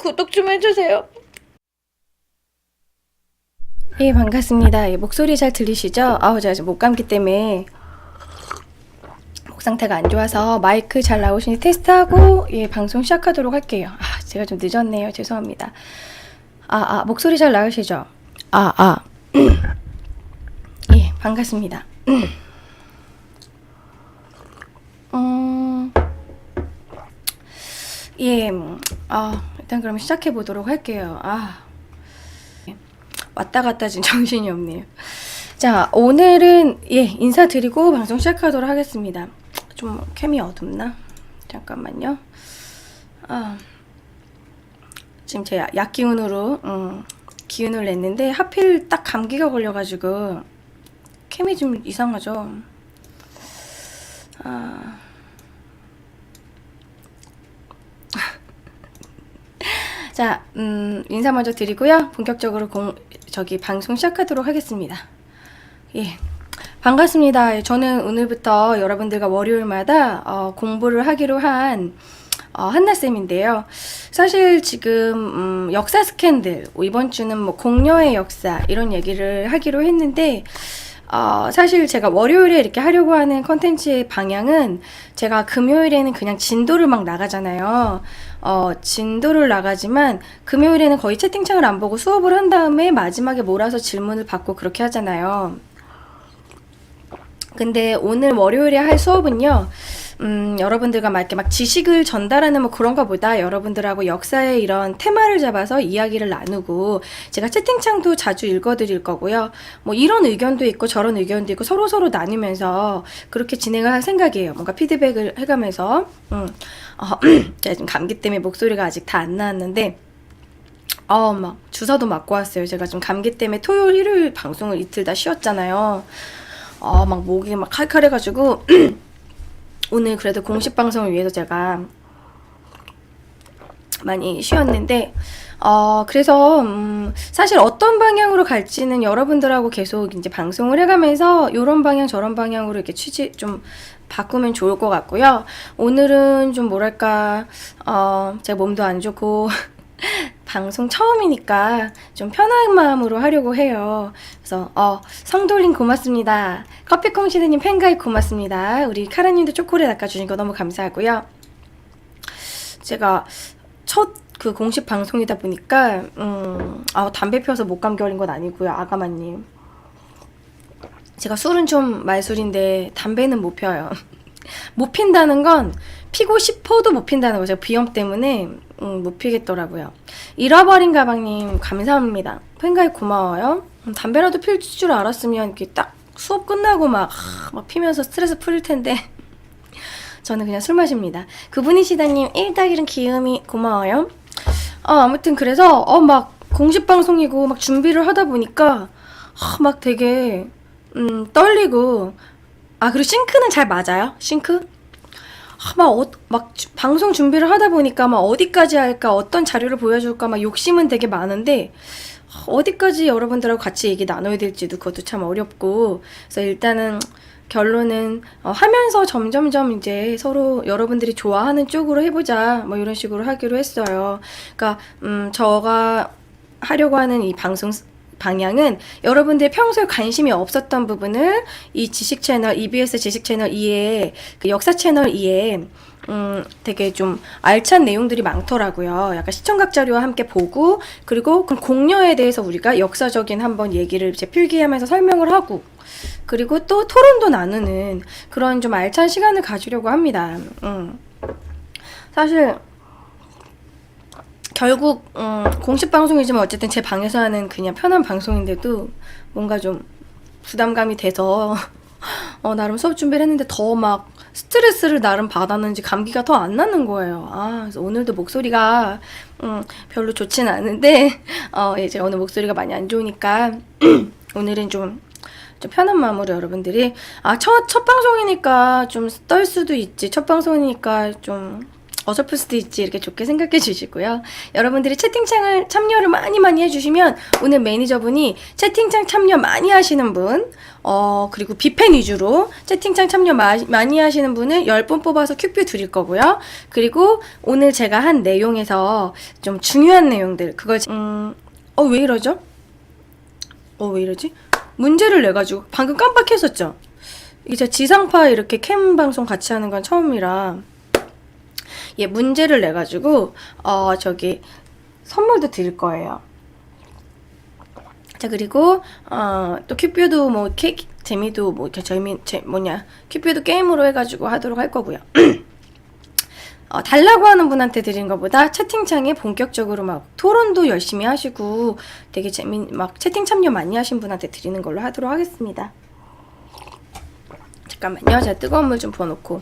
구독 좀 해주세요. 예, 반갑습니다. 예, 목소리 잘 들리시죠? 제가 지금 목감기 때문에 목 상태가 안 좋아서 마이크 잘 나오시니 테스트하고 예, 방송 시작하도록 할게요. 제가 좀 늦었네요. 죄송합니다. 목소리 잘 나오시죠? 예, 반갑습니다. 예, 일단 그럼 시작해 보도록 할게요. 왔다 갔다 지금 정신이 없네요. 자, 오늘은 예, 인사드리고 방송 시작하도록 하겠습니다. 좀 캠이 어둡나? 잠깐만요. 지금 제 약 기운으로 기운을 냈는데 하필 딱 감기가 걸려가지고 캠이 좀 이상하죠. 자, 인사 먼저 드리고요. 본격적으로 방송 시작하도록 하겠습니다. 예, 반갑습니다. 저는 오늘부터 여러분들과 월요일마다 공부를 하기로 한 한나쌤인데요. 사실 지금 역사 스캔들, 이번 주는 뭐 공녀의 역사 이런 얘기를 하기로 했는데 사실 제가 월요일에 이렇게 하려고 하는 컨텐츠의 방향은 제가 금요일에는 그냥 진도를 막 나가잖아요. 진도를 나가지만 금요일에는 거의 채팅창을 안 보고 수업을 한 다음에 마지막에 몰아서 질문을 받고 그렇게 하잖아요. 근데 오늘 월요일에 할 수업은요, 여러분들과 막 이렇게 막 지식을 전달하는 뭐 그런 거보다 여러분들하고 역사의 이런 테마를 잡아서 이야기를 나누고, 제가 채팅창도 자주 읽어드릴 거고요. 뭐 이런 의견도 있고 저런 의견도 있고 서로서로 나누면서 그렇게 진행을 할 생각이에요. 뭔가 피드백을 해가면서. 제가 지금 감기 때문에 목소리가 아직 다 안 나왔는데, 막 주사도 맞고 왔어요. 제가 지금 감기 때문에 토요일, 일요일 방송을 이틀 다 쉬었잖아요. 막 목이 막 칼칼해가지고 오늘 그래도 공식 방송을 위해서 제가 많이 쉬었는데 그래서 사실 어떤 방향으로 갈지는 여러분들하고 계속 이제 방송을 해가면서 이런 방향 저런 방향으로 이렇게 취지 좀 바꾸면 좋을 것 같고요. 오늘은 좀 뭐랄까 제가 몸도 안 좋고 방송 처음이니까 좀 편한 마음으로 하려고 해요. 그래서 성돌림 고맙습니다. 커피콩 시드님 팬가입 고맙습니다. 우리 카라님도 초콜릿 낚아주신 거 너무 감사하고요. 제가 첫 그 공식 방송이다 보니까 담배 피워서 목감기 걸린 건 아니고요. 아가마님, 제가 술은 좀 말술인데 담배는 못 펴요. 못 핀다는 건 피고 싶어도 못 핀다는 거죠. 비염 때문에 못 피겠더라고요. 잃어버린 가방님 감사합니다. 팬가입 고마워요. 담배라도 필 줄 알았으면 이렇게 딱 수업 끝나고 막 피면서 스트레스 풀릴 텐데 저는 그냥 술 마십니다. 그분이시다님 1닭1은 기음이 고마워요. 아무튼 그래서 막 공식 방송이고 막 준비를 하다 보니까 막 되게 떨리고, 그리고 싱크는 잘 맞아요. 싱크? 막 방송 준비를 하다 보니까 막 어디까지 할까, 어떤 자료를 보여줄까 막 욕심은 되게 많은데 어디까지 여러분들하고 같이 얘기 나눠야 될지도 그것도 참 어렵고, 그래서 일단은 결론은 하면서 점점점 이제 서로 여러분들이 좋아하는 쪽으로 해보자 뭐 이런 식으로 하기로 했어요. 그러니까 저가 하려고 하는 이 방송 방향은 여러분들이 평소에 관심이 없었던 부분을 이 지식 채널, EBS 지식 채널 2에 그 역사 채널 2에 되게 좀 알찬 내용들이 많더라고요. 약간 시청각 자료와 함께 보고, 그리고 그 공녀에 대해서 우리가 역사적인 한번 얘기를 이제 필기하면서 설명을 하고, 그리고 또 토론도 나누는 그런 좀 알찬 시간을 가지려고 합니다. 사실 결국 공식 방송이지만 어쨌든 제 방에서 하는 그냥 편한 방송인데도 뭔가 좀 부담감이 돼서 나름 수업 준비를 했는데 더 막 스트레스를 나름 받았는지 감기가 더 안 나는 거예요. 그래서 오늘도 목소리가 별로 좋지는 않은데 이제 오늘 목소리가 많이 안 좋으니까 오늘은 좀 편한 마음으로 여러분들이 첫 방송이니까 좀 떨 수도 있지, 첫 방송이니까 좀 어설플 수도 있지 이렇게 좋게 생각해 주시고요. 여러분들이 채팅창을 참여를 많이 해주시면 오늘 매니저분이 채팅창 참여 많이 하시는 분 그리고 비펜 위주로 채팅창 참여 많이 하시는 분을 10분 뽑아서 큐뷰 드릴 거고요. 그리고 오늘 제가 한 내용에서 좀 중요한 내용들 그걸 왜 이러죠? 왜 이러지? 문제를 내가지고 방금 깜빡했었죠? 이게 제가 지상파 이렇게 캠 방송 같이 하는 건 처음이라 문제를 내가지고 저기 선물도 드릴 거예요. 자 그리고 또 큐뷰도 뭐 재미도 뭐 이렇게 큐뷰도 게임으로 해가지고 하도록 할 거고요. 달라고 하는 분한테 드린 것보다 채팅창에 본격적으로 막 토론도 열심히 하시고 되게 막 채팅 참여 많이 하신 분한테 드리는 걸로 하도록 하겠습니다. 잠깐만요. 제가 뜨거운 물 좀 부어놓고.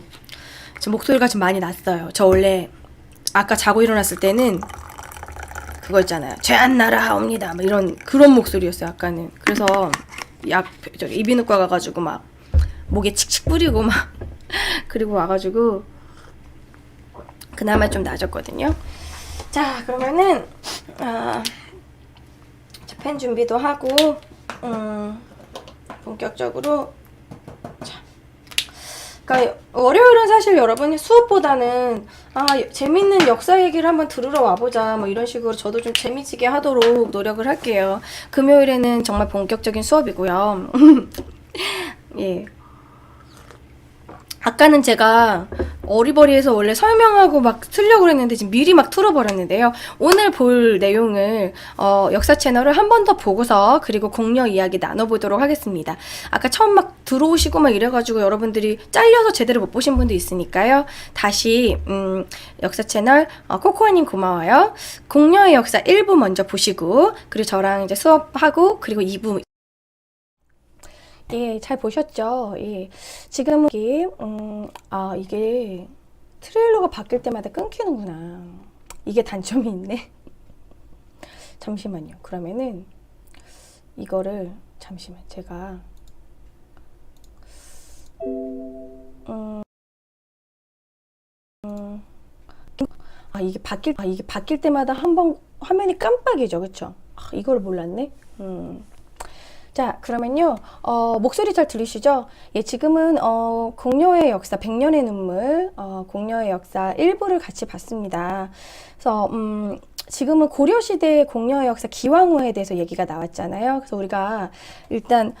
저 목소리가 좀 많이 났어요. 저 원래 아까 자고 일어났을 때는 그거 있잖아요. 죄 안 나라 하옵니다. 막 그런 목소리였어요. 아까는. 그래서 이비인후과 가가지고 막 목에 칙칙 뿌리고 막 그리고 와가지고 그나마 좀 나아졌거든요. 자 그러면은 펜 준비도 하고 본격적으로 그러니까 월요일은 사실 여러분이 수업보다는 재밌는 역사 얘기를 한번 들으러 와보자 뭐 이런 식으로 저도 좀 재미지게 하도록 노력을 할게요. 금요일에는 정말 본격적인 수업이고요. 예. 아까는 제가 어리버리해서 원래 설명하고 막 틀려고 했는데 지금 미리 막 틀어버렸는데요. 오늘 볼 내용을 역사 채널을 한 번 더 보고서 그리고 공녀 이야기 나눠보도록 하겠습니다. 아까 처음 막 들어오시고 막 이래가지고 여러분들이 잘려서 제대로 못 보신 분도 있으니까요. 다시 역사 채널 코코아님 고마워요. 공녀의 역사 1부 먼저 보시고 그리고 저랑 이제 수업하고 그리고 2부 예, 잘 보셨죠? 예. 지금 이게 트레일러가 바뀔 때마다 끊기는구나. 이게 단점이 있네. 잠시만요. 그러면은 이거를 제가 이게 바뀔 때마다 한번 화면이 깜빡이죠. 그쵸? 이걸 몰랐네. 자 그러면요 목소리 잘 들리시죠? 예 지금은 공녀의 역사 100년의 눈물 공녀의 역사 1부를 같이 봤습니다. 그래서 지금은 고려시대의 공녀의 역사 기왕후에 대해서 얘기가 나왔잖아요. 그래서 우리가 일단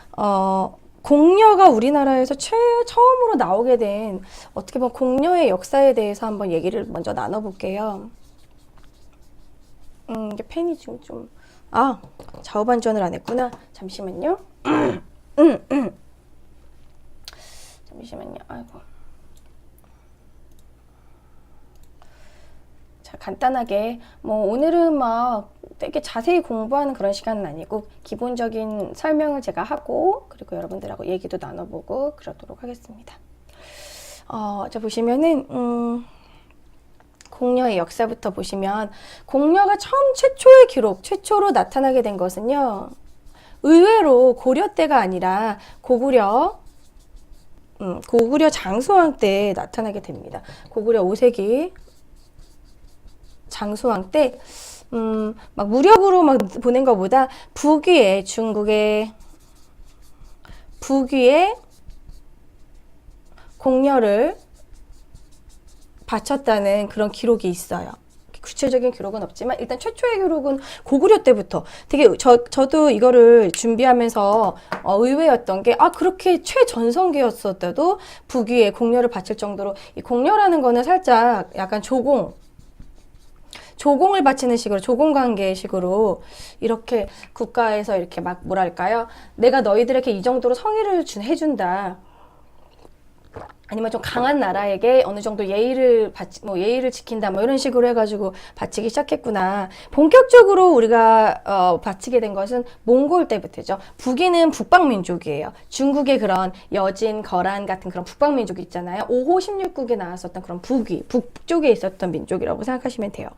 공녀가 우리나라에서 처음으로 나오게 된 어떻게 보면 공녀의 역사에 대해서 한번 얘기를 먼저 나눠볼게요. 이게 펜이 지금 좀 좌우 반전을 안 했구나. 잠시만요. 잠시만요. 아이고. 자, 간단하게 뭐 오늘은 막 되게 자세히 공부하는 그런 시간은 아니고 기본적인 설명을 제가 하고 그리고 여러분들하고 얘기도 나눠보고 그러도록 하겠습니다. 자 보시면은 공녀의 역사부터 보시면 공녀가 최초로 나타나게 된 것은요. 의외로 고려 때가 아니라 고구려 장수왕 때 나타나게 됩니다. 고구려 5세기 장수왕 때 막 무력으로 막 보낸 것보다 중국의 북위에 공녀를 바쳤다는 그런 기록이 있어요. 구체적인 기록은 없지만 일단 최초의 기록은 고구려 때부터 되게 저도 이거를 준비하면서 의외였던 게 그렇게 최전성기였었대도 북위에 공녀를 바칠 정도로 이 공녀라는 거는 살짝 약간 조공을 바치는 식으로 조공관계식으로 이렇게 국가에서 이렇게 막 뭐랄까요? 내가 너희들에게 이 정도로 성의를 해준다. 아니면 좀 강한 나라에게 어느 정도 예의를 지킨다 뭐 이런 식으로 해가지고 바치기 시작했구나. 본격적으로 우리가 바치게 된 것은 몽골 때부터죠. 북위는 북방민족이에요. 중국의 그런 여진, 거란 같은 그런 북방민족이 있잖아요. 5호 16국에 나왔었던 그런 북쪽에 있었던 민족이라고 생각하시면 돼요.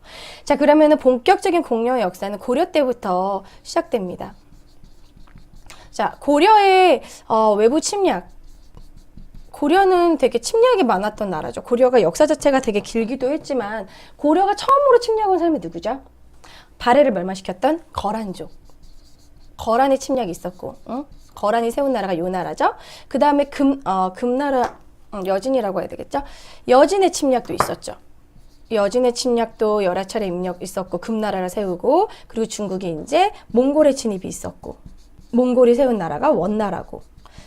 자 그러면은 본격적인 공녀의 역사는 고려 때부터 시작됩니다. 자 고려의 외부 침략 고려는 되게 침략이 많았던 나라죠. 고려가 역사 자체가 되게 길기도 했지만 고려가 처음으로 침략한 사람이 누구죠? 발해를 멸망시켰던 거란족. 거란의 침략이 있었고, 응? 거란이 세운 나라가 요 나라죠. 그 다음에 금나라, 여진이라고 해야 되겠죠? 여진의 침략도 있었죠. 여진의 침략도 여러 차례 입력 있었고, 금나라를 세우고, 그리고 중국이 이제 몽골의 진입이 있었고, 몽골이 세운 나라가 원나라고.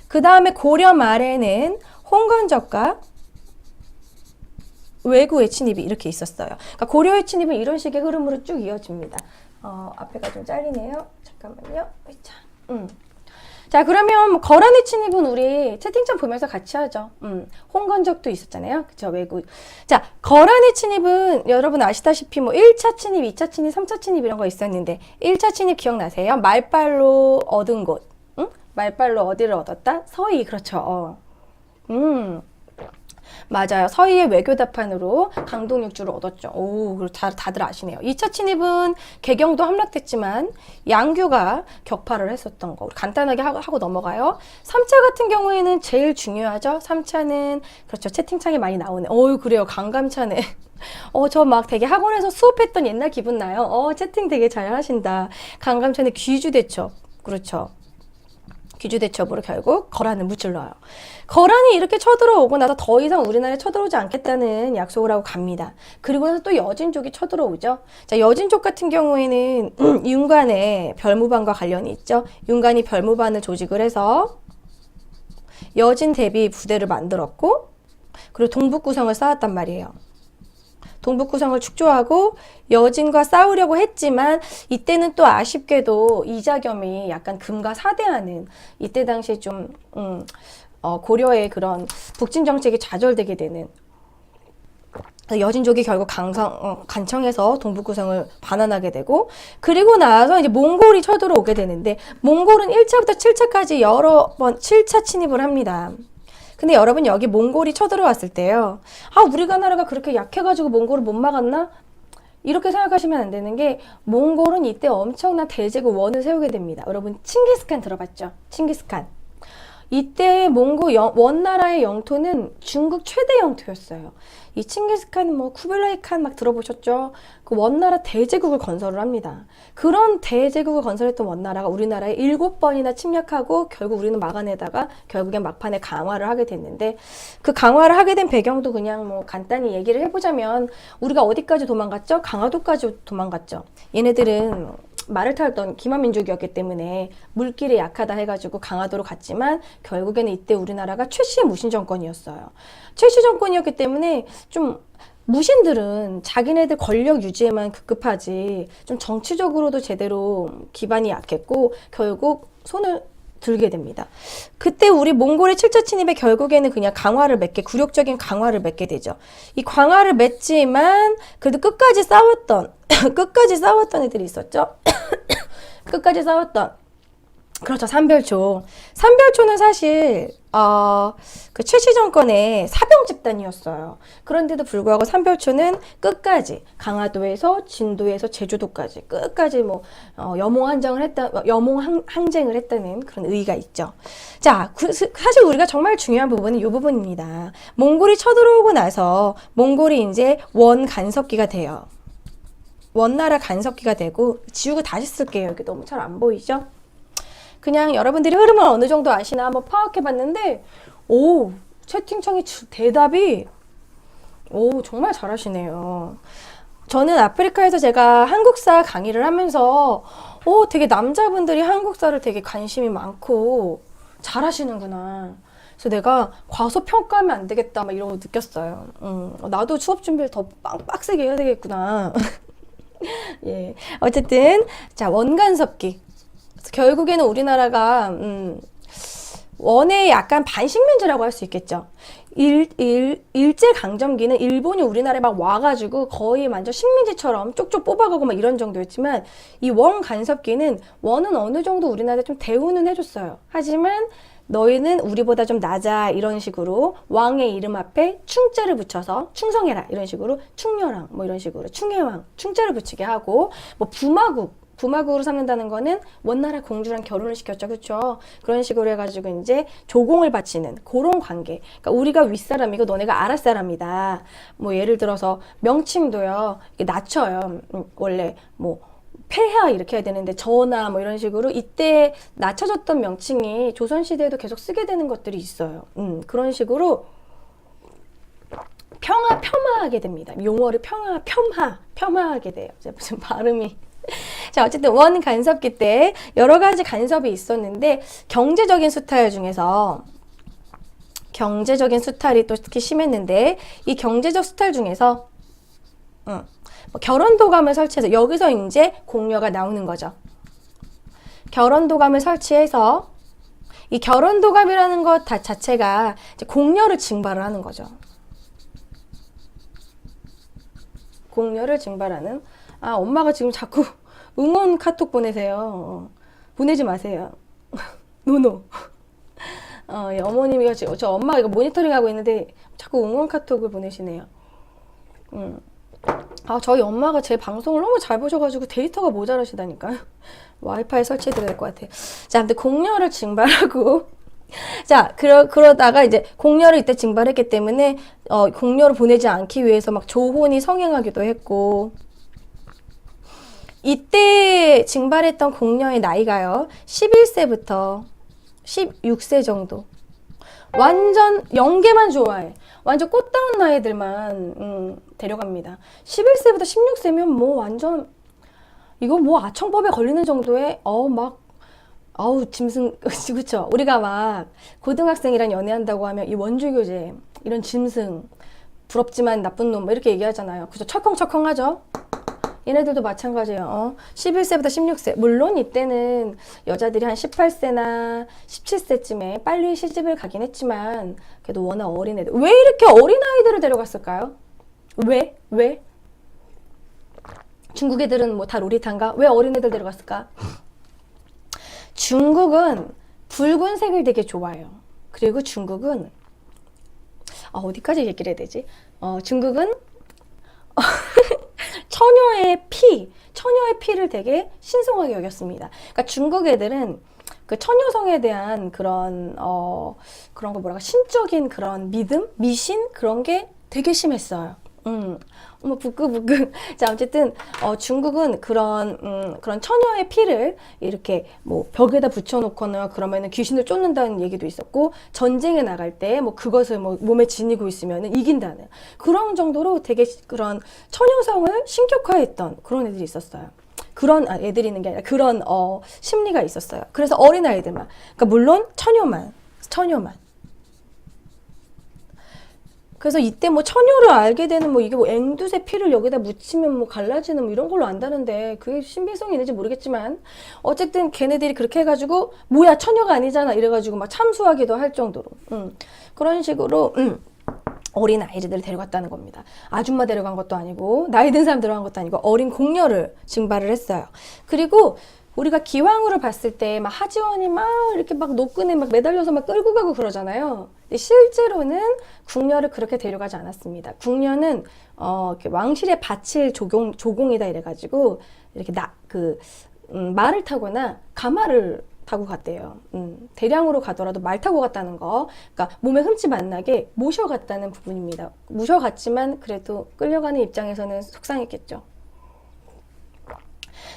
그 다음에 고려 말에는 홍건적과 왜구의 침입이 이렇게 있었어요. 그러니까 고려의 침입은 이런 식의 흐름으로 쭉 이어집니다. 앞에가 좀 잘리네요. 잠깐만요. 자, 그러면 거란의 침입은 우리 채팅창 보면서 같이 하죠. 홍건적도 있었잖아요. 그쵸, 왜구. 자, 거란의 침입은 여러분 아시다시피 뭐 1차 침입, 2차 침입, 3차 침입 이런 거 있었는데 1차 침입 기억나세요? 말빨로 얻은 곳. 응? 말빨로 어디를 얻었다? 서희, 그렇죠. 맞아요. 서희의 외교다판으로 강동육주를 얻었죠. 오, 다들 아시네요. 2차 침입은 개경도 함락됐지만 양규가 격파를 했었던 거. 간단하게 하고 넘어가요. 3차 같은 경우에는 제일 중요하죠. 3차는 그렇죠. 채팅창에 많이 나오네. 그래요. 강감차네. 저 막 되게 학원에서 수업했던 옛날 기분 나요. 채팅 되게 잘 하신다. 강감차는 귀주대첩. 그렇죠. 귀주대첩으로 결국 거란을 무찔러요. 거란이 이렇게 쳐들어오고 나서 더 이상 우리나라에 쳐들어오지 않겠다는 약속을 하고 갑니다. 그리고 나서 또 여진족이 쳐들어오죠. 자, 여진족 같은 경우에는 윤관의 별무반과 관련이 있죠. 윤관이 별무반을 조직을 해서 여진 대비 부대를 만들었고, 그리고 동북구성을 쌓았단 말이에요. 동북구성을 축조하고 여진과 싸우려고 했지만 이때는 또 아쉽게도 이자겸이 약간 금과 사대하는 이때 당시에 좀 고려의 그런 북진 정책이 좌절되게 되는 여진족이 결국 간청해서 동북구성을 반환하게 되고, 그리고 나서 이제 몽골이 쳐들어오게 되는데 몽골은 1차부터 7차까지 여러 번 7차 침입을 합니다. 근데 여러분 여기 몽골이 쳐들어왔을 때요. 우리가 나라가 그렇게 약해가지고 몽골을 못 막았나? 이렇게 생각하시면 안 되는 게 몽골은 이때 엄청난 대제국 원을 세우게 됩니다. 여러분 칭기스칸 들어봤죠? 칭기스칸. 이때 몽골 원나라의 영토는 중국 최대 영토였어요. 이 칭기스칸은 뭐 쿠빌라이 칸 막 들어보셨죠? 그 원나라 대제국을 건설을 합니다. 그런 대제국을 건설했던 원나라가 우리나라에 7번이나 침략하고 결국 우리는 막아내다가 결국엔 막판에 강화를 하게 됐는데, 그 강화를 하게 된 배경도 그냥 뭐 간단히 얘기를 해보자면 우리가 어디까지 도망갔죠? 강화도까지 도망갔죠. 얘네들은 말을 타던 기마민족이었기 때문에 물길이 약하다 해가지고 강화도로 갔지만 결국에는 이때 우리나라가 최씨의 무신 정권이었어요. 최씨 정권이었기 때문에 좀 무신들은 자기네들 권력 유지에만 급급하지 좀 정치적으로도 제대로 기반이 약했고 결국 손을 들게 됩니다. 그때 우리 몽골의 7차 침입에 결국에는 그냥 강화를 맺게, 굴욕적인 강화를 맺게 되죠. 이 강화를 맺지만 그래도 끝까지 싸웠던 끝까지 싸웠던 애들이 있었죠. 끝까지 싸웠던, 그렇죠, 삼별초. 삼별초는 사실 그 최씨 정권의 사병 집단이었어요. 그런데도 불구하고 삼별초는 끝까지 강화도에서 진도에서 제주도까지 끝까지 뭐 염홍 항쟁을 했다는 그런 의의가 있죠. 자, 사실 우리가 정말 중요한 부분은 이 부분입니다. 몽골이 쳐들어오고 나서 몽골이 이제 원 간섭기가 돼요. 원나라 간섭기가 되고, 지우고 다시 쓸게요. 이게 너무 잘 안 보이죠? 그냥 여러분들이 흐름을 어느 정도 아시나 한번 파악해봤는데, 채팅창의 대답이, 정말 잘하시네요. 저는 아프리카에서 제가 한국사 강의를 하면서, 되게 남자분들이 한국사를 되게 관심이 많고, 잘하시는구나. 그래서 내가 과소평가하면 안 되겠다, 막 이러고 느꼈어요. 나도 수업 준비를 더 빡세게 해야 되겠구나. 예. 어쨌든, 자, 원간섭기. 결국에는 우리나라가, 원의 약간 반식민지라고 할 수 있겠죠. 일제강점기는 일본이 우리나라에 막 와가지고 거의 완전 식민지처럼 쪽쪽 뽑아가고 막 이런 정도였지만, 이 원간섭기는 원은 어느 정도 우리나라에 좀 대우는 해줬어요. 하지만, 너희는 우리보다 좀 낮아, 이런 식으로 왕의 이름 앞에 충자를 붙여서 충성해라, 이런 식으로 충렬왕 뭐 이런 식으로 충혜왕 충자를 붙이게 하고, 뭐 부마국 부마국으로 삼는다는 거는 원나라 공주랑 결혼을 시켰죠. 그렇죠? 그런 식으로 해가지고 이제 조공을 바치는 그런 관계. 그러니까 우리가 윗사람이고 너네가 아랫사람이다. 뭐 예를 들어서 명칭도요. 이게 낮춰요. 원래 뭐 폐하 이렇게 해야 되는데 전하 뭐 이런 식으로 이때 낮춰졌던 명칭이 조선시대에도 계속 쓰게 되는 것들이 있어요. 그런 식으로 폄하하게 됩니다. 용어를 폄하하게 돼요. 무슨 발음이. 자, 어쨌든 원 간섭기 때 여러 가지 간섭이 있었는데 경제적인 수탈 중에서 경제적인 수탈이 또 특히 심했는데 이 경제적 수탈 중에서 뭐 결혼도감을 설치해서 여기서 이제 공녀가 나오는 거죠. 결혼도감을 설치해서 이 결혼도감이라는 것 자체가 이제 공녀를 징발을 하는 거죠. 공녀를 징발하는. 아, 엄마가 지금 자꾸 응원 카톡 보내세요. 보내지 마세요. 노노. 예, 어머님이 저 엄마가 이거 모니터링 하고 있는데 자꾸 응원 카톡을 보내시네요. 아, 저희 엄마가 제 방송을 너무 잘 보셔가지고 데이터가 모자라시다니까요. 와이파이 설치해드려야 될 것 같아요. 자, 근데 공녀를 징발하고 자, 그러다가 이제 공녀를 이때 징발했기 때문에 공녀를 보내지 않기 위해서 막 조혼이 성행하기도 했고 이때 징발했던 공녀의 나이가요 11세부터 16세 정도. 완전 연계만 좋아해. 완전 꽃다운 나이들만 데려갑니다. 11세부터 16세면 뭐 완전 이거 뭐 아청법에 걸리는 정도의 짐승. 그쵸? 우리가 막 고등학생이랑 연애한다고 하면 이 원주교제 이런 짐승 부럽지만 나쁜 놈 이렇게 얘기하잖아요. 그죠? 철컹철컹하죠? 얘네들도 마찬가지예요. 11세부터 16세. 물론 이때는 여자들이 한 18세나 17세쯤에 빨리 시집을 가긴 했지만 그래도 워낙 어린 애들. 왜 이렇게 어린 아이들을 데려갔을까요? 왜? 중국 애들은 뭐 다 로리탄가? 왜 어린 애들 데려갔을까? 중국은 붉은색을 되게 좋아해요. 그리고 중국은 어디까지 얘기를 해야 되지? 중국은 처녀의 피를 되게 신성하게 여겼습니다. 그러니까 중국 애들은 그 처녀성에 대한 그런 거 뭐랄까 신적인 그런 믿음, 미신 그런 게 되게 심했어요. 어머 부끄부끄. 자, 어쨌든 중국은 그런 처녀의 피를 이렇게 뭐 벽에다 붙여놓거나 그러면은 귀신을 쫓는다는 얘기도 있었고 전쟁에 나갈 때 뭐 그것을 뭐 몸에 지니고 있으면은 이긴다는 그런 정도로 되게 그런 처녀성을 신격화했던 그런 애들이 있었어요. 그런 애들이 있는 게 아니라 그런 심리가 있었어요. 그래서 어린 아이들만. 그러니까 물론 처녀만. 그래서 이때 뭐 처녀를 알게 되는 뭐 이게 뭐 앵두새 피를 여기다 묻히면 뭐 갈라지는 뭐 이런 걸로 안다는데 그게 신빙성이 있는지 모르겠지만 어쨌든 걔네들이 그렇게 해가지고 뭐야 처녀가 아니잖아 이래가지고 막 참수하기도 할 정도로 그런 식으로 어린 아이들을 데려갔다는 겁니다. 아줌마 데려간 것도 아니고 나이 든 사람 데려간 것도 아니고 어린 공녀를 징발을 했어요. 그리고 우리가 기왕후를 봤을 때 막 하지원이 막 이렇게 막 노끈에 막 매달려서 막 끌고 가고 그러잖아요. 근데 실제로는 궁녀를 그렇게 데려가지 않았습니다. 궁녀는 이렇게 왕실에 바칠 조공이다 이래가지고 이렇게 말을 타거나 가마를 타고 갔대요. 대량으로 가더라도 말 타고 갔다는 거. 그러니까 몸에 흠집 안 나게 모셔갔다는 부분입니다. 모셔갔지만 그래도 끌려가는 입장에서는 속상했겠죠.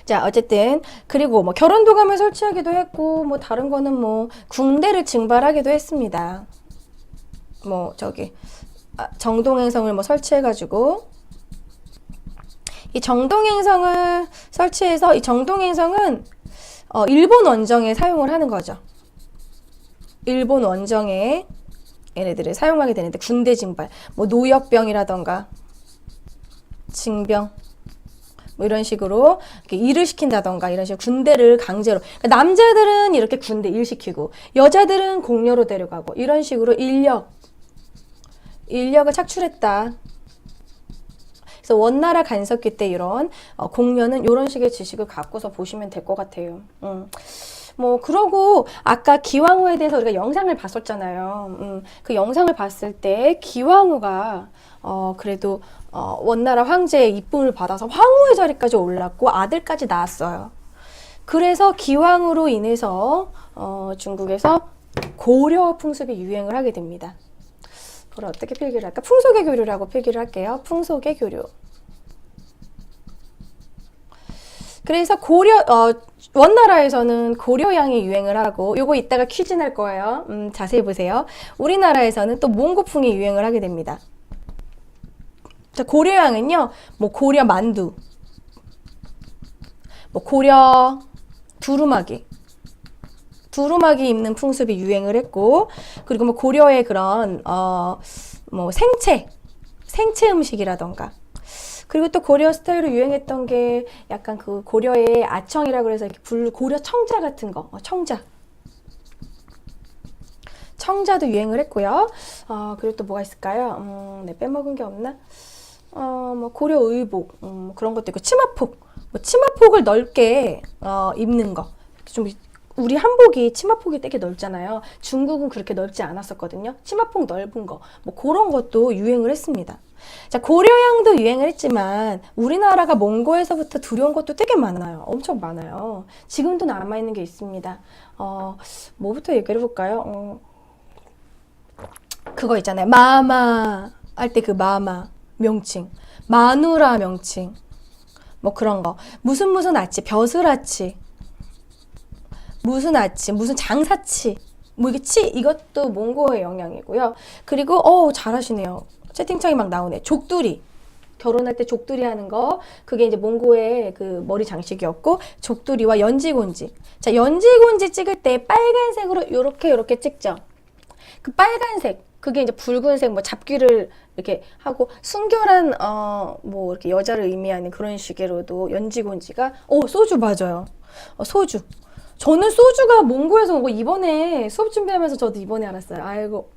자, 어쨌든 그리고 뭐 결혼도감을 설치하기도 했고 뭐 다른 거는 뭐 궁대를 징발하기도 했습니다. 뭐 정동행성을 뭐 설치해가지고 이 정동행성을 설치해서 이 정동행성은 일본 원정에 사용을 하는 거죠. 일본 원정에 얘네들을 사용하게 되는데 군대 징발, 뭐 노역병이라던가 징병 뭐 이런 식으로 이렇게 일을 시킨다던가 이런 식으로 군대를 강제로 그러니까 남자들은 이렇게 군대 일 시키고 여자들은 공녀로 데려가고 이런 식으로 인력을 착출했다. 그래서 원나라 간섭기 때 이런 공녀는 이런 식의 지식을 갖고서 보시면 될 것 같아요. 뭐 그러고 아까 기왕후에 대해서 우리가 영상을 봤었잖아요. 그 영상을 봤을 때 기왕후가 그래도 원나라 황제의 이쁨을 받아서 황후의 자리까지 올랐고 아들까지 낳았어요. 그래서 기왕으로 인해서 중국에서 고려 풍습이 유행을 하게 됩니다. 그걸 어떻게 필기를 할까? 풍속의 교류라고 필기를 할게요. 풍속의 교류. 그래서 원나라에서는 고려양이 유행을 하고, 요거 이따가 퀴즈 낼 거예요. 자세히 보세요. 우리나라에서는 또 몽고풍이 유행을 하게 됩니다. 자, 고려양은요, 뭐 고려 만두, 뭐 고려 두루마기 입는 풍습이 유행을 했고, 그리고 뭐 고려의 그런 뭐 생채 음식이라던가, 그리고 또 고려 스타일로 유행했던 게 약간 그 고려의 아청이라고 해서 이렇게 고려 청자 같은 거, 청자도 유행을 했고요. 그리고 또 뭐가 있을까요? 네, 빼먹은 게 없나? 뭐 고려 의복, 그런 것도 있고, 치마폭을 넓게 입는 거. 좀 우리 한복이 치마폭이 되게 넓잖아요. 중국은 그렇게 넓지 않았었거든요. 치마폭 넓은 거, 뭐 그런 것도 유행을 했습니다. 자, 고려양도 유행을 했지만 우리나라가 몽고에서부터 들여온 것도 되게 많아요. 엄청 많아요. 지금도 남아있는 게 있습니다. 뭐부터 얘기를 해볼까요? 그거 있잖아요. 마마 할 때 그 마마 명칭, 마누라 명칭, 뭐 그런 거. 무슨 아치, 벼슬아치, 무슨 아치, 무슨 장사치, 뭐 이게 이것도 몽고의 영향이고요. 그리고 잘하시네요. 채팅창이 막 나오네. 족두리. 결혼할 때 족두리 하는 거, 그게 이제 몽고의 그 머리 장식이었고, 족두리와 연지곤지. 자, 연지곤지 찍을 때 빨간색으로 요렇게 찍죠. 그 빨간색, 그게 이제 붉은색 뭐 잡귀를 이렇게 하고 순결한 뭐 이렇게 여자를 의미하는 그런 식으로도 연지곤지가 소주 맞아요. 소주. 저는 소주가 몽고에서 오고, 이번에 수업 준비하면서 저도 이번에 알았어요. 아이고.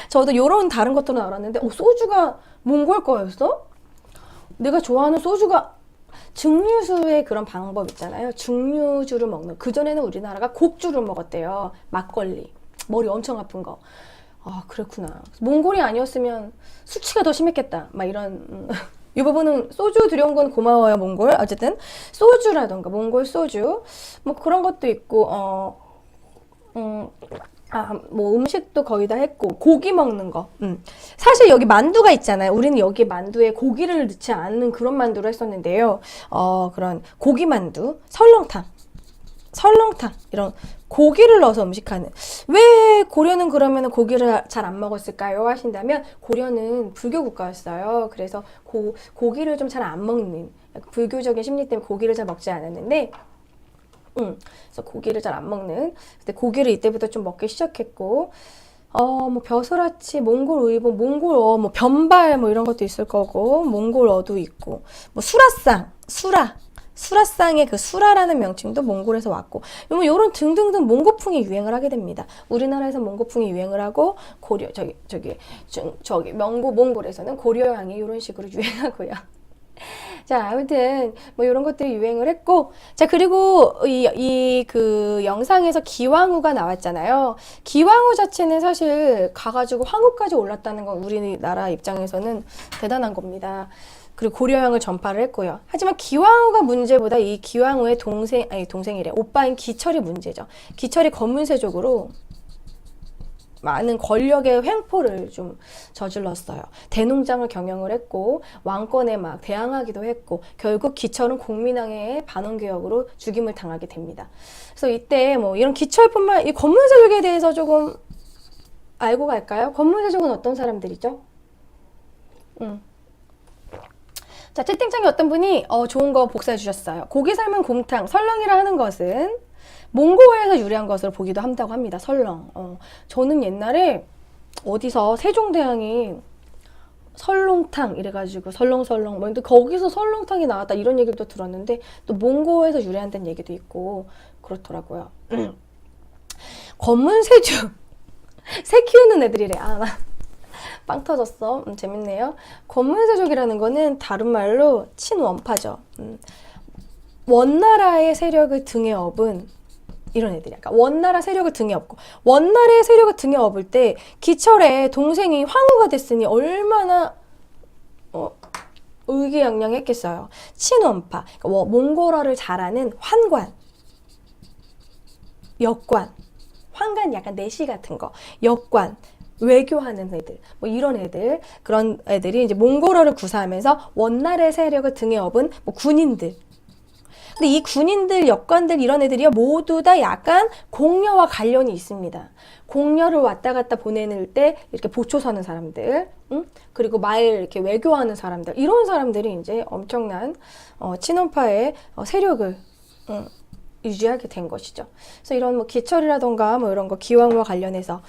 저도 요런 다른 것들은 알았는데 소주가 몽골 거였어? 내가 좋아하는 소주가 증류수의 그런 방법 있잖아요. 증류주를 먹는. 그전에는 우리나라가 곡주를 먹었대요. 막걸리. 머리 엄청 아픈 거. 그렇구나. 몽골이 아니었으면 수치가 더 심했겠다. 막 이런. 이 부분은 소주 들여온 건 고마워요, 몽골. 어쨌든 소주라던가 몽골 소주 뭐 그런 것도 있고 뭐 음식도 거의 다 했고, 고기 먹는 거. 사실 여기 만두가 있잖아요. 우리는 여기 만두에 고기를 넣지 않는 그런 만두를 했었는데요. 그런 고기 만두, 설렁탕 이런 고기를 넣어서 음식하는. 왜 고려는 그러면 고기를 잘 안 먹었을까요? 하신다면, 고려는 불교 국가였어요. 그래서 고기를 좀 잘 안 먹는, 불교적인 심리 때문에 고기를 잘 먹지 않았는데, 그래서 고기를 잘 안 먹는. 근데 고기를 이때부터 좀 먹기 시작했고, 뭐 벼슬아치, 몽골 의복, 몽골어, 뭐 변발 뭐 이런 것도 있을 거고, 몽골어도 있고, 뭐 수라상의 그 수라라는 명칭도 몽골에서 왔고, 뭐 요런 등등등 몽고풍이 유행을 하게 됩니다. 우리나라에서 몽고풍이 유행을 하고, 몽골에서는 고려양이 이런 식으로 유행하고요. 자, 아무튼 뭐 이런 것들이 유행을 했고, 자, 그리고 그 영상에서 기왕후가 나왔잖아요. 기왕후 자체는 사실 가가지고 황후까지 올랐다는 건 우리나라 입장에서는 대단한 겁니다. 그리고 고려양을 전파를 했고요. 하지만 기왕후가 문제보다 이 기왕후의 동생이래. 오빠인 기철이 문제죠. 기철이 검문세족으로 많은 권력의 횡포를 좀 저질렀어요. 대농장을 경영을 했고, 왕권에 막 대항하기도 했고, 결국 기철은 공민왕의 반원개혁으로 죽임을 당하게 됩니다. 그래서 이때 뭐 이런 기철뿐만, 이 검문세족에 대해서 조금 알고 갈까요? 검문세족은 어떤 사람들이죠? 자, 채팅창에 어떤 분이 좋은 거 복사해 주셨어요. 고기 삶은 곰탕, 설렁이라 하는 것은 몽고에서 유래한 것으로 보기도 한다고 합니다. 설렁. 저는 옛날에 어디서 세종대왕이 설렁탕 이래가지고 설렁설렁 뭐 근데 거기서 설렁탕이 나왔다 이런 얘기를 또 들었는데, 또 몽고에서 유래한다는 얘기도 있고 그렇더라고요. 검문세죽. 새 키우는 애들이래. 빵 터졌어. 재밌네요. 검문세족이라는 거는 다른 말로 친원파죠. 원나라의 세력을 등에 업은 이런 애들이 약간 원나라 세력을 등에 업고, 원나라의 세력을 등에 업을 때 기철의 동생이 황후가 됐으니 얼마나 의기양양했겠어요. 친원파, 그러니까 몽골어를 잘하는 환관, 역관, 환관 약간 내시 같은 거, 역관, 외교하는 애들, 뭐 이런 애들, 그런 애들이 이제 몽골어를 구사하면서 원나라의 세력을 등에 업은 뭐 군인들. 근데 이 군인들, 역관들 이런 애들이요 모두 다 약간 공녀와 관련이 있습니다. 공녀를 왔다 갔다 보내는 때 이렇게 보초 서는 사람들, 응? 그리고 말 이렇게 외교하는 사람들, 이런 사람들이 이제 엄청난 친원파의 세력을 유지하게 된 것이죠. 그래서 이런 뭐 기철이라던가 뭐 이런 거 기왕후와 관련해서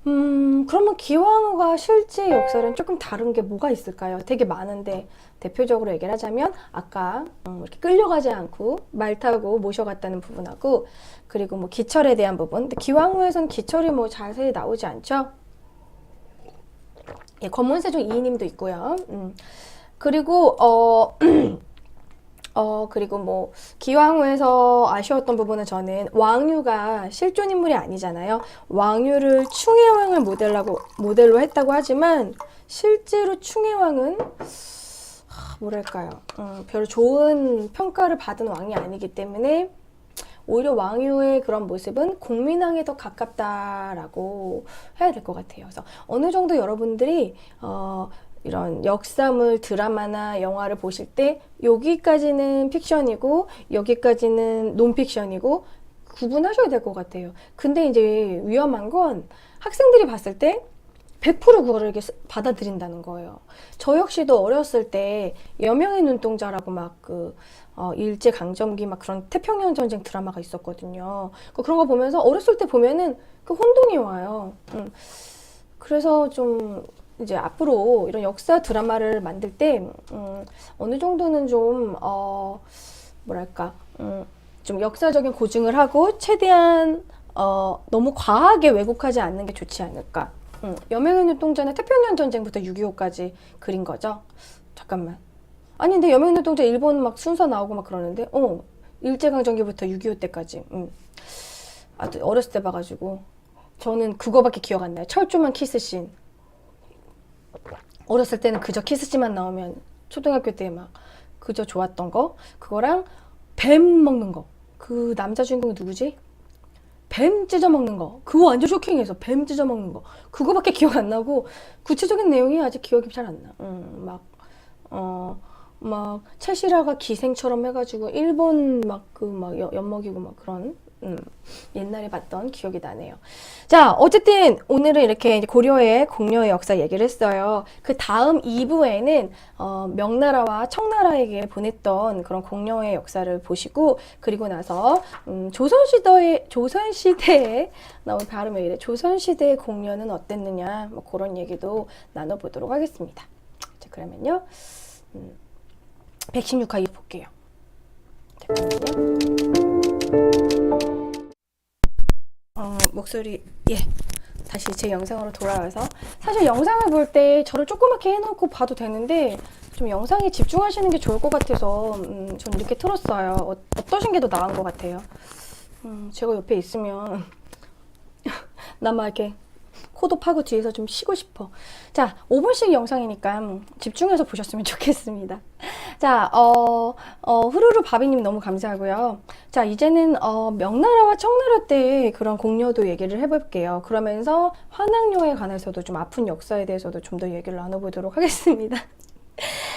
그러면 기왕후가 실제 역사는 조금 다른 게 뭐가 있을까요? 되게 많은데 대표적으로 얘기를 하자면 아까 이렇게 끌려가지 않고 말 타고 모셔갔다는 부분하고 그리고 뭐 기철에 대한 부분. 근데 기왕후에서는 기철이 뭐 자세히 나오지 않죠? 예, 검문세종 이이님도 있고요. 그리고 그리고 뭐, 기왕후에서 아쉬웠던 부분은 저는 왕유가 실존 인물이 아니잖아요. 왕유를 충혜왕을 모델로 했다고 하지만, 실제로 충혜왕은, 뭐랄까요. 별로 좋은 평가를 받은 왕이 아니기 때문에, 오히려 왕유의 그런 모습은 공민왕에 더 가깝다라고 해야 될 것 같아요. 그래서 어느 정도 여러분들이, 이런 역사물 드라마나 영화를 보실 때 여기까지는 픽션이고 여기까지는 논픽션이고 구분하셔야 될 것 같아요. 근데 이제 위험한 건 학생들이 봤을 때 100% 그거를 이렇게 받아들인다는 거예요. 저 역시도 어렸을 때 여명의 눈동자라고 막 일제강점기 막 그런 태평양 전쟁 드라마가 있었거든요. 그런 거 보면서 어렸을 때 보면은 그 혼동이 와요. 그래서 좀 이제 앞으로 이런 역사 드라마를 만들 때 어느 정도는 좀 뭐랄까 좀 역사적인 고증을 하고 최대한 너무 과하게 왜곡하지 않는 게 좋지 않을까. 여명의 눈동자는 태평양 전쟁부터 6.25까지 그린 거죠. 잠깐만. 아니 근데 여명의 눈동자 일본 막 순서 나오고 막 그러는데 일제강점기부터 6.25 때까지. 어렸을 때 봐가지고 저는 그거밖에 기억 안 나요. 철조망 키스씬. 어렸을 때는 그저 키스씬만 나오면 초등학교 때 막 그저 좋았던 거 그거랑 뱀 먹는 거 그 남자 주인공이 누구지? 뱀 찢어 먹는 거 그거 완전 쇼킹해서 뱀 찢어 먹는 거 그거밖에 기억 안 나고 구체적인 내용이 아직 기억이 잘 안 나. 막 채시라가 기생처럼 해가지고 일본 막 엿먹이고 막 그런 옛날에 봤던 기억이 나네요. 자, 어쨌든 오늘은 이렇게 고려의 공려의 역사 얘기를 했어요. 그 다음 2부에는 명나라와 청나라에게 보냈던 그런 공려의 역사를 보시고 그리고 나서 조선시대에 나온 발음이 이래 조선시대의 공려는 어땠느냐 뭐 그런 얘기도 나눠보도록 하겠습니다. 자, 그러면요 116화 볼게요. 잠깐만요. 목소리 다시 제 영상으로 돌아와서 사실 영상을 볼 때 저를 조그맣게 해놓고 봐도 되는데 좀 영상에 집중하시는 게 좋을 것 같아서 전 이렇게 틀었어요. 어떠신 게 더 나은 것 같아요? 제가 옆에 있으면 나만 이렇게 코도 파고 뒤에서 좀 쉬고 싶어. 자, 5분씩 영상이니까 집중해서 보셨으면 좋겠습니다. 자, 후루루 바비님 너무 감사하고요. 자, 이제는 명나라와 청나라 때 그런 공려도 얘기를 해볼게요. 그러면서 환학료에 관해서도 좀 아픈 역사에 대해서도 좀 더 얘기를 나눠보도록 하겠습니다.